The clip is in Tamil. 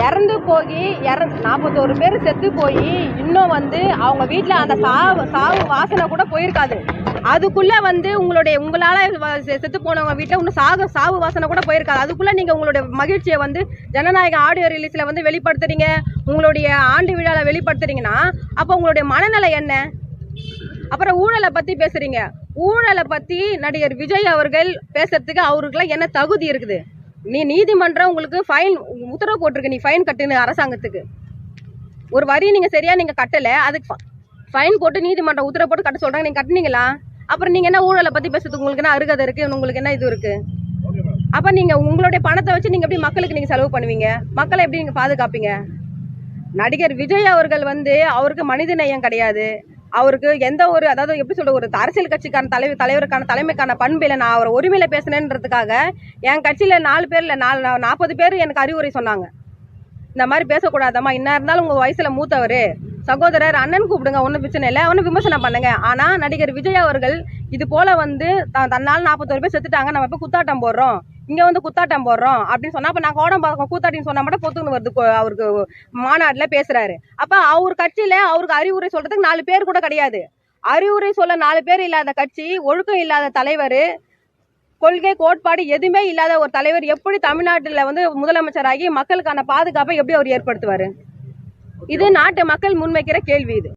இறந்து போய் 41 பேர் செத்து போய் இன்னும் அவங்க வீட்டில் அந்த சாவு வாசனை கூட போயிருக்காது. அதுக்குள்ள உங்களால செத்து போனவங்க வீட்டில் இன்னும் சாவு வாசனை கூட போயிருக்காது. அதுக்குள்ள நீங்க உங்களுடைய மகிழ்ச்சியை ஜனநாயக ஆடியோ ரிலீஸ்ல வெளிப்படுத்துறீங்க, உங்களுடைய ஆண்டு விழால வெளிப்படுத்துறீங்கன்னா அப்ப உங்களுடைய மனநிலை என்ன? அப்புறம் ஊழலை பத்தி பேசுறீங்க. ஊழலை பத்தி நடிகர் விஜய் அவர்கள் பேசுறதுக்கு அவருக்குலாம் என்ன தகுதி இருக்குது? நீதிமன்றம் உங்களுக்கு ஃபைன் உத்தரவு போட்டிருக்கு, நீ ஃபைன் கட்டுன்னு அரசாங்கத்துக்கு. ஒரு வரி நீங்க சரியா கட்டல, அதுக்கு ஃபைன் போட்டு நீதிமன்றம் உத்தரவு போட்டு கட்ட சொல்றாங்க, நீங்க கட்டுனீங்களா? அப்புறம் நீங்க என்ன ஊழலை பத்தி பேசுறதுக்கு உங்களுக்கு என்ன அருகதை இருக்கு? உங்களுக்கு என்ன இது இருக்கு? அப்ப நீங்க உங்களுடைய பணத்தை வச்சு நீங்க எப்படி மக்களுக்கு நீங்க செலவு பண்ணுவீங்க? மக்களை எப்படி நீங்க பாதுகாப்பீங்க? நடிகர் விஜய் அவர்கள் அவருக்கு மனித நேயம் கிடையாது. அவருக்கு எந்த ஒரு, அதாவது எப்படி சொல்ற, ஒரு அரசியல் கட்சிக்கான தலைவருக்கான தலைமைக்கான பண்பில நான் அவர் உரிமையில பேசினேன்றதுக்காக என் கட்சியில 4 பேர்ல 40 பேர் எனக்கு அறிவுரை சொன்னாங்க. இந்த மாதிரி பேசக்கூடாதம்மா, என்ன இருந்தாலும் உங்க வயசுல மூத்தவர் சகோதரர், அண்ணன் கூப்பிடுங்க, ஒன்றும் பிரச்சனை இல்லை, அவனு விமர்சனம் பண்ணுங்க. ஆனா நடிகர் விஜய் அவர்கள் இது போல தன்னால் 41 பேர் செத்துட்டாங்க, நம்ம இப்ப குத்தாட்டம் போடுறோம், இங்க குத்தாட்டம் போடுறோம் அப்படின்னு சொன்னா, அப்ப நான் கோடம்பாக்கம் கூத்தாட்டின்னு சொன்னா மட்டும் பொத்துன்னு வருது. அவருக்கு மாநாடுல பேசுறாரு. அப்ப அவர் கட்சியில அவருக்கு அறிவுரை சொல்றதுக்கு 4 பேர் கூட கிடையாது. அறிவுரை சொல்ல 4 பேர் இல்லாத கட்சி, ஒழுக்கம் இல்லாத தலைவர், கொள்கை கோட்பாடு எதுவுமே இல்லாத ஒரு தலைவர் எப்படி தமிழ்நாட்டுல முதலமைச்சராகி மக்களுக்கான பாதுகாப்பை எப்படி அவர் ஏற்படுத்துவாரு? இது நாட்டு மக்கள் முன்வைக்கிற கேள்வி. இது